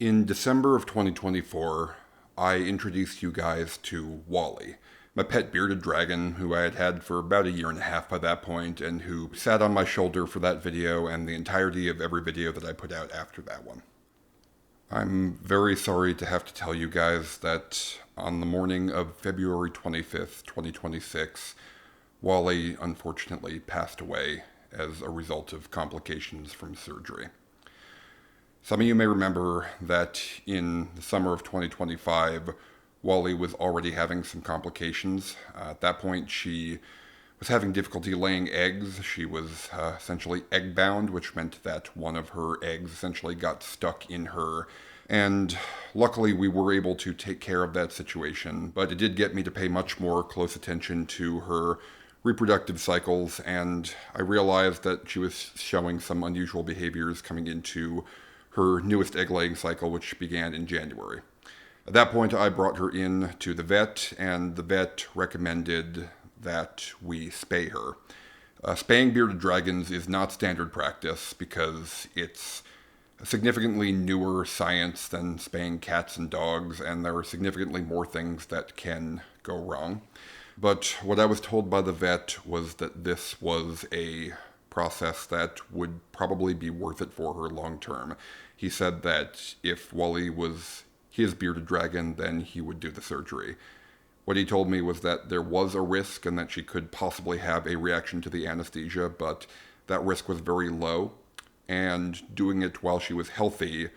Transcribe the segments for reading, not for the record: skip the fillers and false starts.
In December of 2024, I introduced you guys to Wally, my pet bearded dragon who I had had for about a year and a half by that point, and who sat on my shoulder for that video and the entirety of every video that I put out after that one. I'm very sorry to have to tell you guys that on the morning of February 25th, 2026, Wally unfortunately passed away as a result of complications from surgery. Some of you may remember that in the summer of 2025, Wally was already having some complications. At that point, she was having difficulty laying eggs. She was essentially egg bound, which meant that one of her eggs essentially got stuck in her. And luckily, we were able to take care of that situation, but it did get me to pay much more close attention to her reproductive cycles, and I realized that she was showing some unusual behaviors coming into her newest egg laying cycle, which began in January. At that point, I brought her in to the vet, and the vet recommended that we spay her. Spaying bearded dragons is not standard practice because it's a significantly newer science than spaying cats and dogs, and there are significantly more things that can go wrong. But what I was told by the vet was that this was a process that would probably be worth it for her long term. He said that if Wally was his bearded dragon, then he would do the surgery. What he told me was that there was a risk and that she could possibly have a reaction to the anesthesia, but that risk was very low, and doing it while she was healthy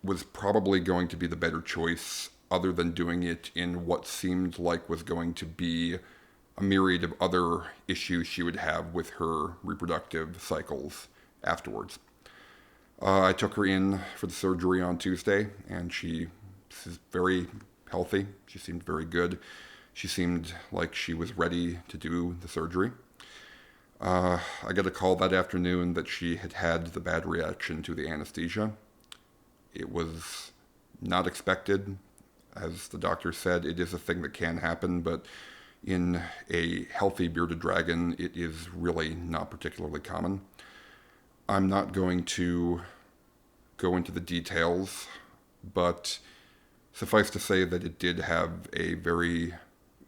was probably going to be the better choice, other than doing it in what seemed like was going to be a myriad of other issues she would have with her reproductive cycles afterwards. I took her in for the surgery on Tuesday, and she is very healthy. She seemed very good. She seemed like she was ready to do the surgery. I got a call that afternoon that she had had the bad reaction to the anesthesia. It was not expected. As the doctor said, it is a thing that can happen, but in a healthy bearded dragon, it is really not particularly common. I'm not going to go into the details, but suffice to say that it did have a very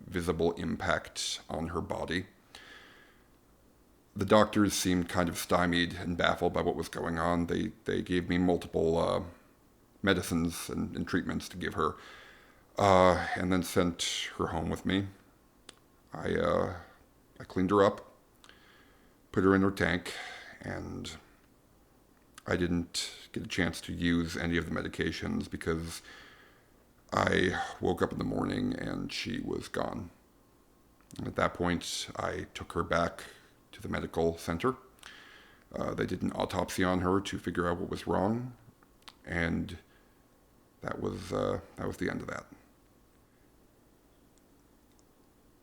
visible impact on her body. The doctors seemed kind of stymied and baffled by what was going on. They gave me multiple medicines and treatments to give her, and then sent her home with me. I cleaned her up, put her in her tank, and I didn't get a chance to use any of the medications because I woke up in the morning and she was gone. And at that point, I took her back to the medical center. They did an autopsy on her to figure out what was wrong, and that was the end of that.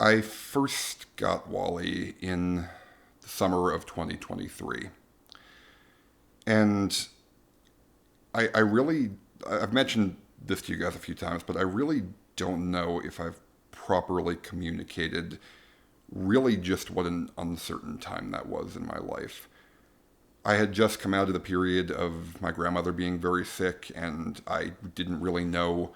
I first got Wally in the summer of 2023. And I've mentioned this to you guys a few times, but I really don't know if I've properly communicated really just what an uncertain time that was in my life. I had just come out of the period of my grandmother being very sick, and I didn't really know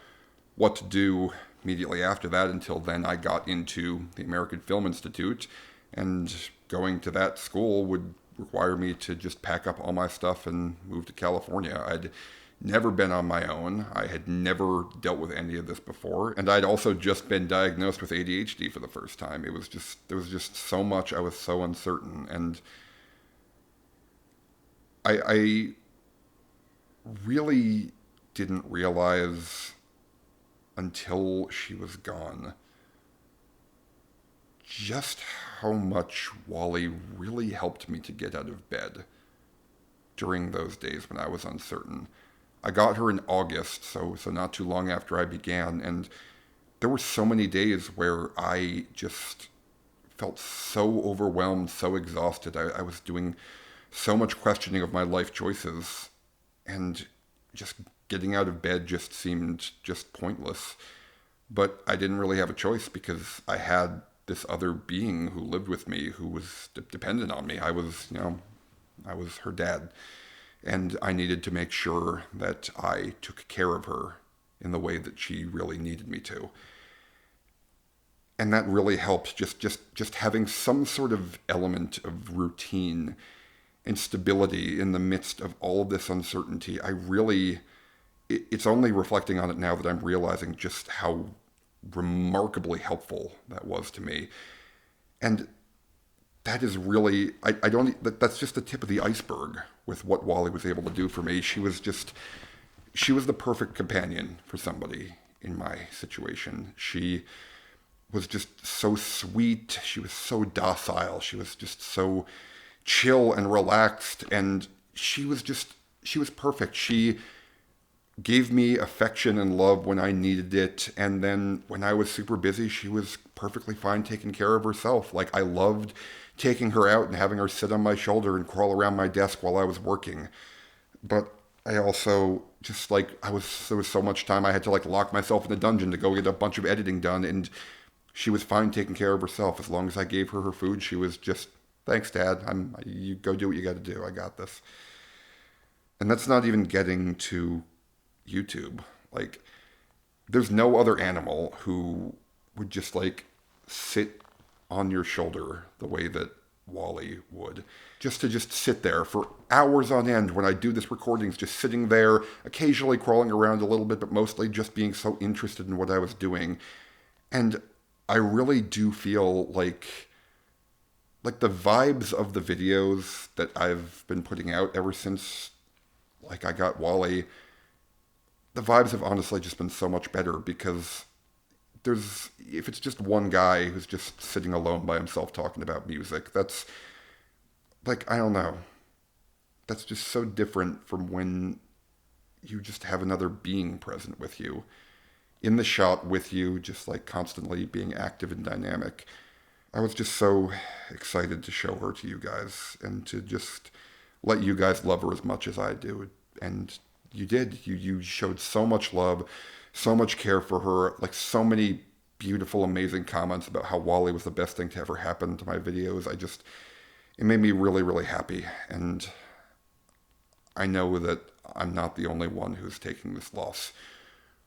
what to do immediately after that. Until then, I got into the American Film Institute, and going to that school would require me to just pack up all my stuff and move to California. I'd never been on my own. I had never dealt with any of this before, and I'd also just been diagnosed with ADHD for the first time. There was just so much. I was so uncertain, and I really didn't realize until she was gone just how much Wally really helped me to get out of bed during those days when I was uncertain. I got her in August, so not too long after I began, and there were so many days where I just felt so overwhelmed, so exhausted. I was doing so much questioning of my life choices, and just getting out of bed just seemed just pointless. But I didn't really have a choice because I had this other being who lived with me, who was dependent on me. I was her dad. And I needed to make sure that I took care of her in the way that she really needed me to. And that really helped, just having some sort of element of routine and stability in the midst of all of this uncertainty. It's only reflecting on it now that I'm realizing just how remarkably helpful that was to me. And that is really, I don't, that's just the tip of the iceberg with what Wally was able to do for me. She was the perfect companion for somebody in my situation. She was just so sweet. She was so docile. She was just so chill and relaxed. And she was perfect. She gave me affection and love when I needed it. And then when I was super busy, she was perfectly fine taking care of herself. Like, I loved taking her out and having her sit on my shoulder and crawl around my desk while I was working. But I also just there was so much time I had to lock myself in a dungeon to go get a bunch of editing done. And she was fine taking care of herself. As long as I gave her her food, she was just, thanks, Dad. You go do what you got to do. I got this. And that's not even getting to YouTube. Like, there's no other animal who would just sit on your shoulder the way that Wally would. Just sit there for hours on end when I do this recordings, just sitting there, occasionally crawling around a little bit, but mostly just being so interested in what I was doing. And I really do feel like the vibes of the videos that I've been putting out ever since I got Wally, the vibes have honestly just been so much better, because if it's just one guy who's just sitting alone by himself talking about music, that's I don't know. That's just so different from when you just have another being present with you, in the shot with you, just constantly being active and dynamic. I was just so excited to show her to you guys and to just let you guys love her as much as I do. And you did. You showed so much love, so much care for her, so many beautiful, amazing comments about how Wally was the best thing to ever happen to my videos. It made me really, really happy. And I know that I'm not the only one who's taking this loss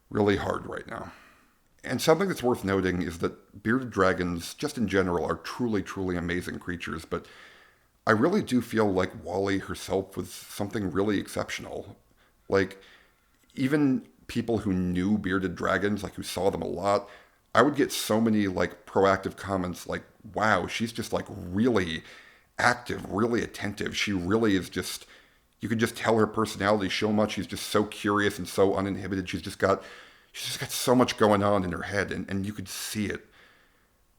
really hard right now. And something that's worth noting is that bearded dragons, just in general, are truly, truly amazing creatures, but I really do feel like Wally herself was something really exceptional. Even people who knew bearded dragons, who saw them a lot, I would get so many proactive comments wow, she's just really active, really attentive. She really is just, you could just tell her personality so much. She's just so curious and so uninhibited. She's just got so much going on in her head, and you could see it.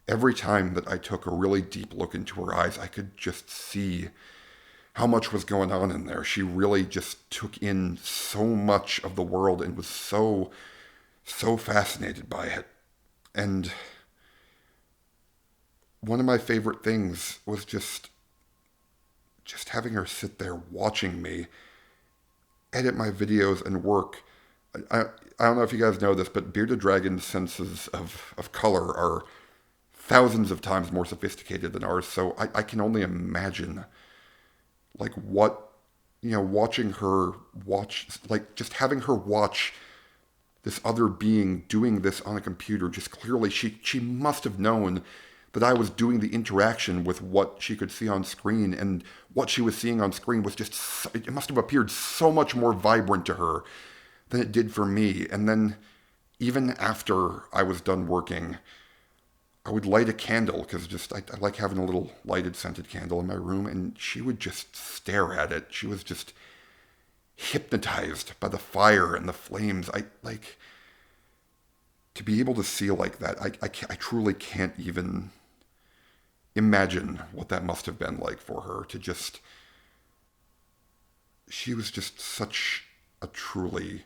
Every time that I took a really deep look into her eyes, I could just see how much was going on in there. She really just took in so much of the world and was so fascinated by it. And one of my favorite things was just having her sit there watching me edit my videos and work. I don't know if you guys know this, but bearded dragons' senses of color are thousands of times more sophisticated than ours, so I can only imagine watching her watch, just having her watch this other being doing this on a computer. Just clearly, she must have known that I was doing the interaction with what she could see on screen, and what she was seeing on screen was it must have appeared so much more vibrant to her than it did for me. And then, even after I was done working, I would light a candle, because I like having a little lighted scented candle in my room, and she would just stare at it. She was just hypnotized by the fire and the flames. To be able to see like that, I truly can't even imagine what that must have been like for her she was just such a truly,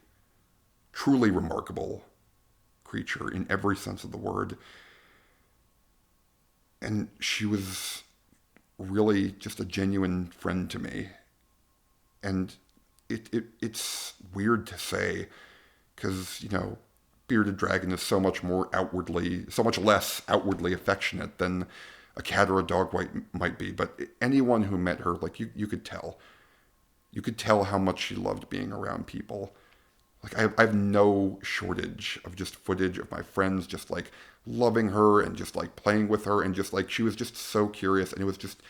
truly remarkable creature in every sense of the word. And she was really just a genuine friend to me. And it's weird to say, because, bearded dragon is so much less outwardly affectionate than a cat or a dog might be. But anyone who met her, you could tell. You could tell how much she loved being around people. Like I have no shortage of just footage of my friends just like loving her and just like playing with her and just like she was just so curious and it was just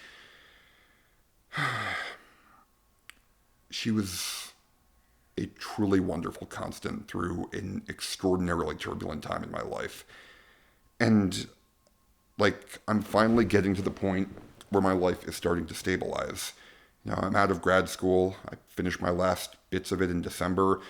she was a truly wonderful constant through an extraordinarily turbulent time in my life. And like I'm finally getting to the point where my life is starting to stabilize. Now I'm out of grad school. I finished my last bits of it in December.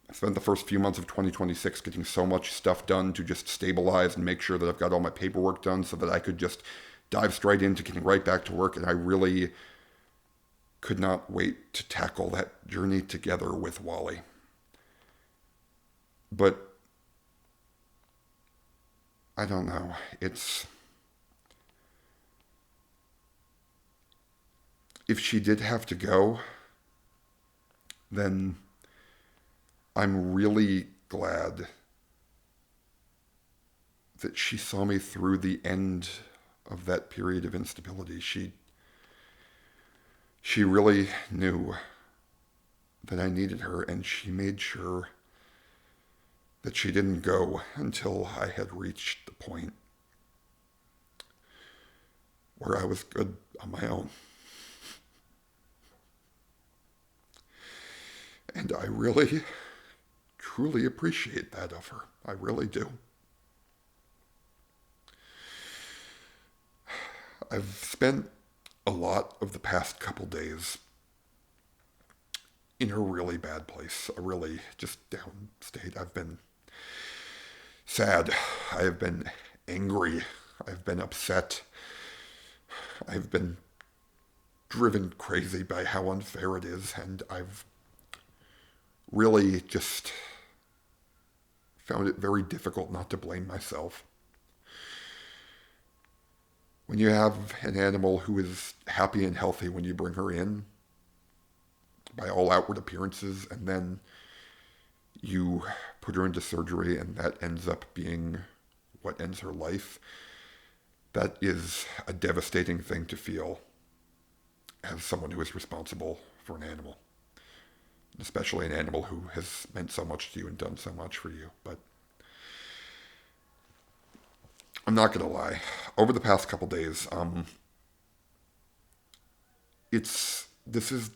I spent the first few months of 2026 getting so much stuff done to just stabilize and make sure that I've got all my paperwork done so that I could just dive straight into getting right back to work. And I really could not wait to tackle that journey together with Wally. But I don't know. If she did have to go, then I'm really glad that she saw me through the end of that period of instability. She really knew that I needed her, and she made sure that she didn't go until I had reached the point where I was good on my own. And I really, truly appreciate that of her. I really do. I've spent a lot of the past couple days in a really bad place, a really just down state. I've been sad. I have been angry. I've been upset. I've been driven crazy by how unfair it is, and I've really just found it very difficult not to blame myself. When you have an animal who is happy and healthy when you bring her in, by all outward appearances, and then you put her into surgery and that ends up being what ends her life, that is a devastating thing to feel as someone who is responsible for an animal. Especially an animal who has meant so much to you and done so much for you. But I'm not going to lie. Over the past couple days, this is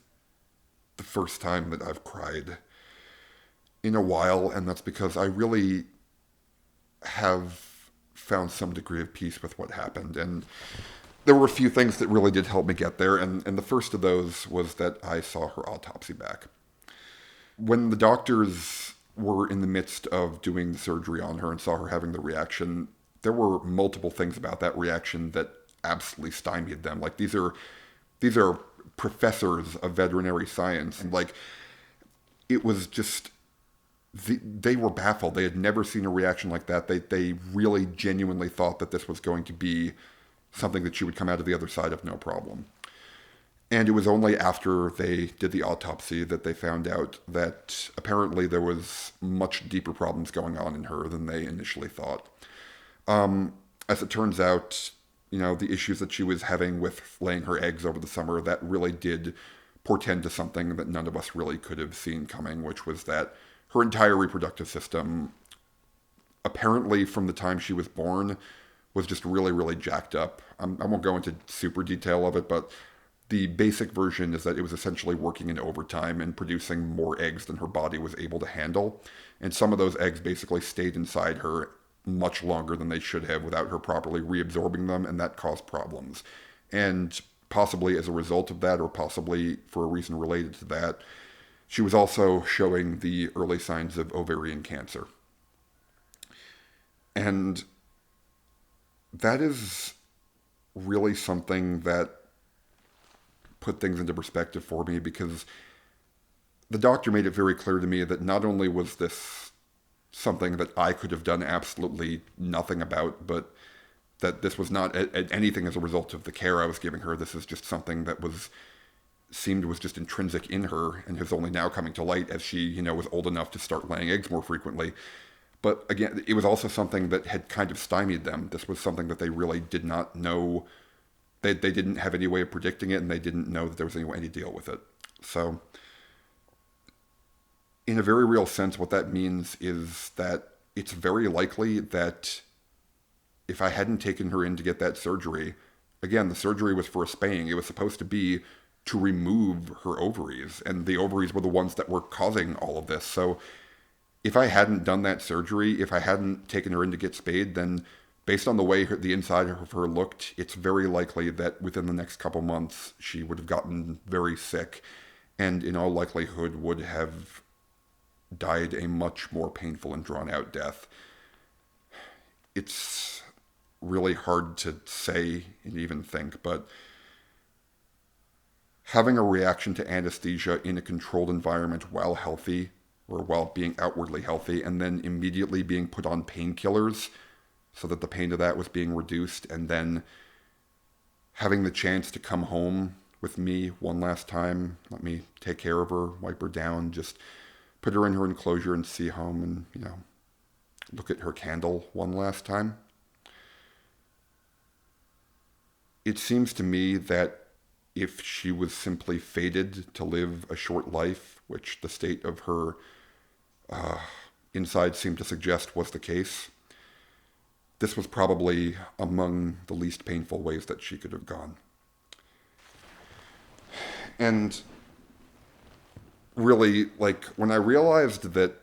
the first time that I've cried in a while, and that's because I really have found some degree of peace with what happened. And there were a few things that really did help me get there, and the first of those was that I saw her autopsy back. When the doctors were in the midst of doing the surgery on her and saw her having the reaction, there were multiple things about that reaction that absolutely stymied them. Like these are professors of veterinary science, and like it was just they were baffled. They had never seen a reaction like that. They really genuinely thought that this was going to be something that she would come out of the other side of no problem. And it was only after they did the autopsy that they found out that apparently there was much deeper problems going on in her than they initially thought. As it turns out, the issues that she was having with laying her eggs over the summer, that really did portend to something that none of us really could have seen coming, which was that her entire reproductive system, apparently from the time she was born, was just really, really jacked up. I won't go into super detail of it, but the basic version is that it was essentially working in overtime and producing more eggs than her body was able to handle. And some of those eggs basically stayed inside her much longer than they should have without her properly reabsorbing them, and that caused problems. And possibly as a result of that, or possibly for a reason related to that, she was also showing the early signs of ovarian cancer. And that is really something that put things into perspective for me, because the doctor made it very clear to me that not only was this something that I could have done absolutely nothing about, but that this was not anything as a result of the care I was giving her. This is just something that was just intrinsic in her and is only now coming to light as she, was old enough to start laying eggs more frequently. But again, it was also something that had kind of stymied them. This was something that they really did not know. They didn't have any way of predicting it, and they didn't know that there was any way to deal with it. So, in a very real sense, what that means is that it's very likely that if I hadn't taken her in to get that surgery, again, the surgery was for a spaying. It was supposed to be to remove her ovaries, and the ovaries were the ones that were causing all of this. So if I hadn't done that surgery, if I hadn't taken her in to get spayed, then based on the way the inside of her looked, it's very likely that within the next couple months she would have gotten very sick and in all likelihood would have died a much more painful and drawn out death. It's really hard to say and even think, but having a reaction to anesthesia in a controlled environment while healthy or while being outwardly healthy and then immediately being put on painkillers so that the pain of that was being reduced and then having the chance to come home with me one last time, let me take care of her, wipe her down, just put her in her enclosure and see home and, look at her candle one last time. It seems to me that if she was simply fated to live a short life, which the state of her inside seemed to suggest was the case, this was probably among the least painful ways that she could have gone. And really, when I realized that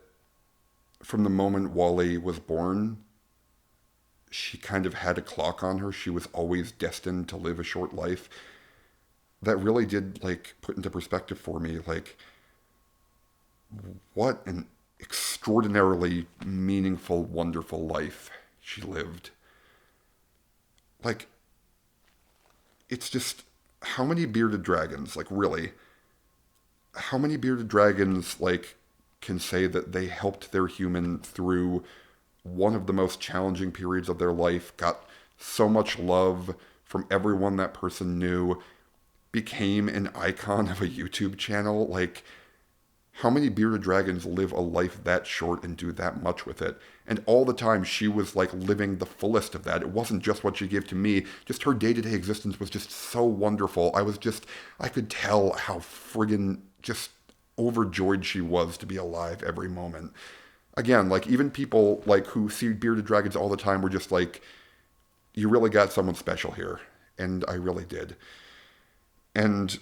from the moment Wally was born, she kind of had a clock on her. She was always destined to live a short life. That really did, put into perspective for me, what an extraordinarily meaningful, wonderful life she lived. It's just, how many bearded dragons, really, how many bearded dragons, can say that they helped their human through one of the most challenging periods of their life, got so much love from everyone that person knew, became an icon of a YouTube channel? How many bearded dragons live a life that short and do that much with it? And all the time she was living the fullest of that. It wasn't just what she gave to me. Just her day-to-day existence was just so wonderful. I could tell how friggin' just overjoyed she was to be alive every moment. Again, even people who see bearded dragons all the time were just you really got someone special here. And I really did. And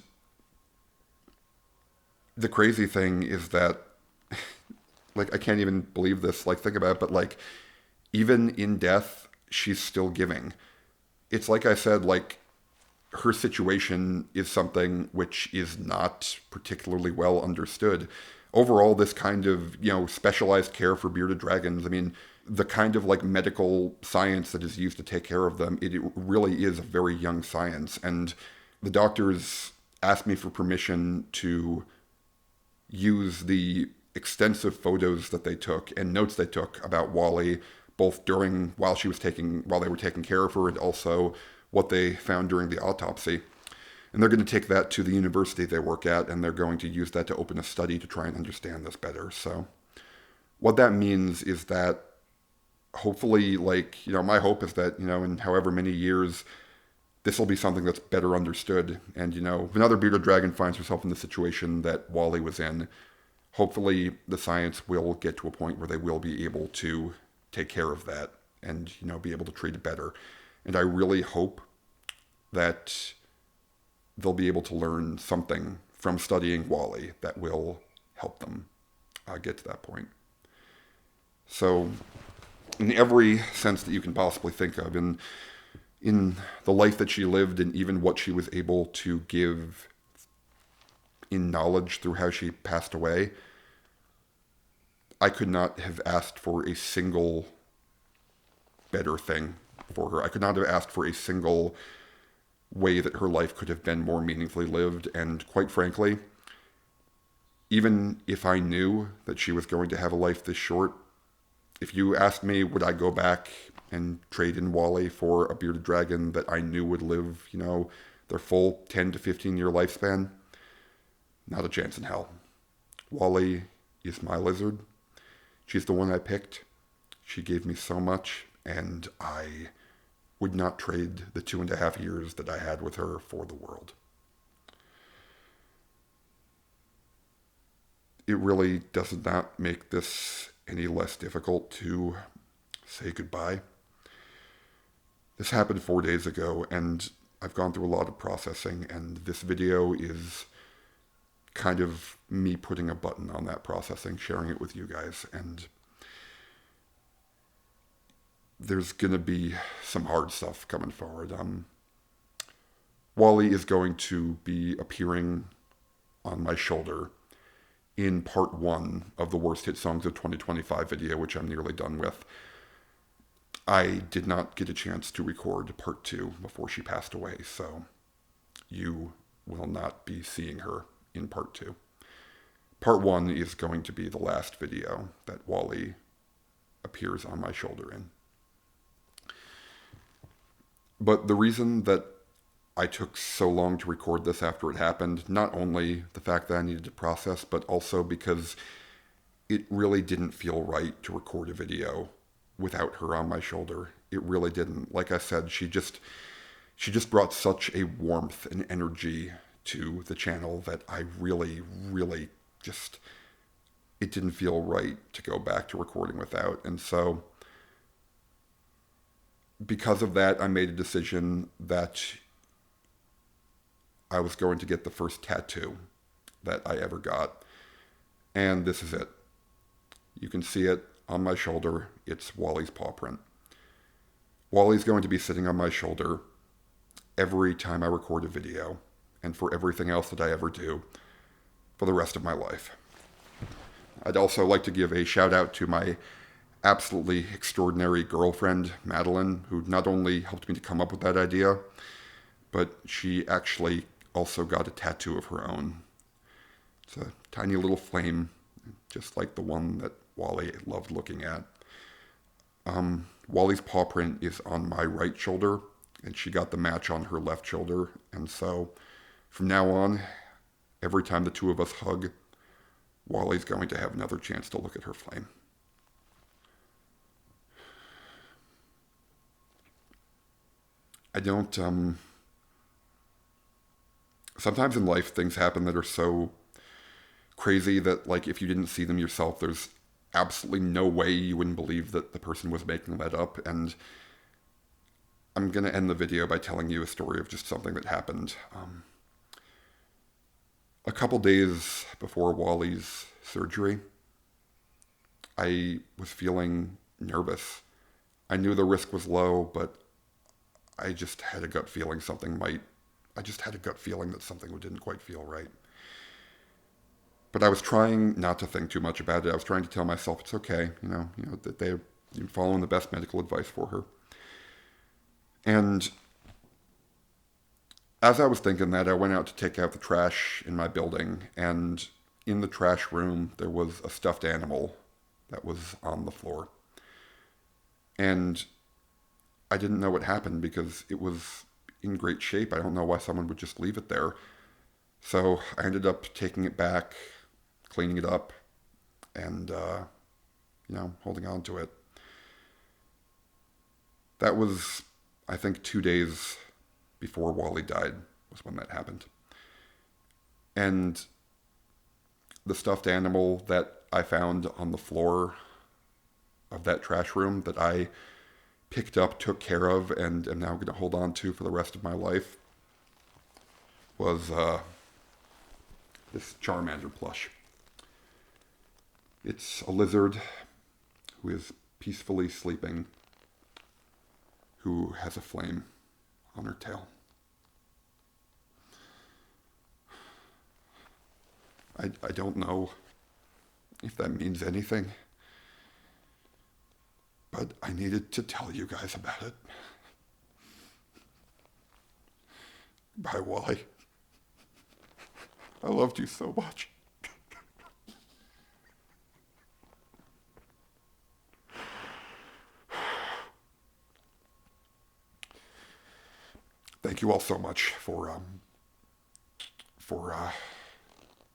the crazy thing is that, I can't even believe this, think about it, but even in death, she's still giving. It's like I said, her situation is something which is not particularly well understood. Overall, this kind of, specialized care for bearded dragons, the kind of medical science that is used to take care of them, it really is a very young science. And the doctors asked me for permission to use the extensive photos that they took and notes they took about Wally, both while they were taking care of her, and also what they found during the autopsy. And they're going to take that to the university they work at, and they're going to use that to open a study to try and understand this better. So what that means is that hopefully, my hope is that, in however many years, this will be something that's better understood. And, if another bearded dragon finds herself in the situation that Wally was in, hopefully the science will get to a point where they will be able to take care of that and, be able to treat it better. And I really hope that they'll be able to learn something from studying Wally that will help them get to that point. So in every sense that you can possibly think of, in the life that she lived and even what she was able to give in knowledge through how she passed away, I could not have asked for a single better thing for her. I could not have asked for a single way that her life could have been more meaningfully lived. And quite frankly, even if I knew that she was going to have a life this short, if you asked me, would I go back and trade in Wally for a bearded dragon that I knew would live, their full 10 to 15 year lifespan? Not a chance in hell. Wally is my lizard. She's the one I picked. She gave me so much, and I would not trade the 2.5 years that I had with her for the world. it really does not make this any less difficult to say goodbye. This happened 4 days ago, and I've gone through a lot of processing, and this video is kind of me putting a button on that processing, sharing it with you guys, and there's going to be some hard stuff coming forward. Wally is going to be appearing on my shoulder in part 1 of the Worst Hit Songs of 2025 video, which I'm nearly done with. I did not get a chance to record part 2 before she passed away, so you will not be seeing her in part 2. Part 1 is going to be the last video that Wally appears on my shoulder in. But the reason that I took so long to record this after it happened, not only the fact that I needed to process, but also because it really didn't feel right to record a video without her on my shoulder. It really didn't. Like I said, she just brought such a warmth and energy to the channel that I really, really just, it didn't feel right to go back to recording without. And so because of that, I made a decision that I was going to get the first tattoo that I ever got. And this is it. You can see it on my shoulder. It's Wally's paw print. Wally's going to be sitting on my shoulder every time I record a video and for everything else that I ever do for the rest of my life. I'd also like to give a shout out to my absolutely extraordinary girlfriend, Madeline, who not only helped me to come up with that idea, but she actually also got a tattoo of her own. It's a tiny little flame, just like the one that Wally loved looking at. Wally's paw print is on my right shoulder, and she got the match on her left shoulder. And so from now on, every time the two of us hug, Wally's going to have another chance to look at her flame. I don't, sometimes in life things happen that are so crazy that, like, if you didn't see them yourself, there's absolutely no way you wouldn't believe that the person was making that up. And I'm going to end the video by telling you a story of just something that happened. A couple days before Wally's surgery, I was feeling nervous. I knew the risk was low, but I just had a gut feeling that something didn't quite feel right. But I was trying not to think too much about it. I was trying to tell myself it's okay, that they're following the best medical advice for her. And as I was thinking that, I went out to take out the trash in my building, and in the trash room, there was a stuffed animal that was on the floor. And I didn't know what happened because it was in great shape. I don't know why someone would just leave it there. So I ended up taking it back, cleaning it up, and, holding on to it. That was, I think, 2 days before Wally died was when that happened. And the stuffed animal that I found on the floor of that trash room that I picked up, took care of, and am now going to hold on to for the rest of my life was this Charmander plush. It's a lizard who is peacefully sleeping, who has a flame on her tail. I don't know if that means anything, but I needed to tell you guys about it. Bye, Wally. I loved you so much. Thank you all so much for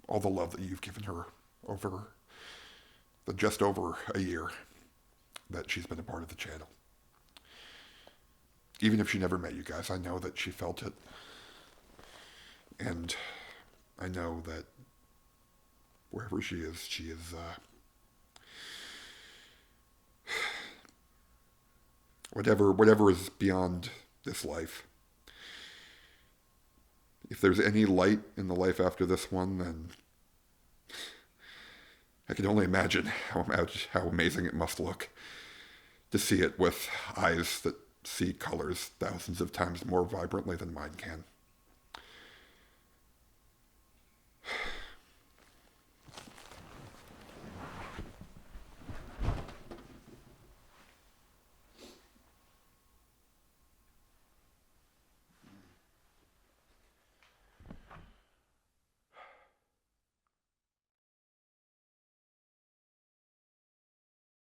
all the love that you've given her over just over a year that she's been a part of the channel. Even if she never met you guys, I know that she felt it. And I know that wherever she is, whatever is beyond this life. If there's any light in the life after this one, then I can only imagine how amazing it must look to see it with eyes that see colors thousands of times more vibrantly than mine can.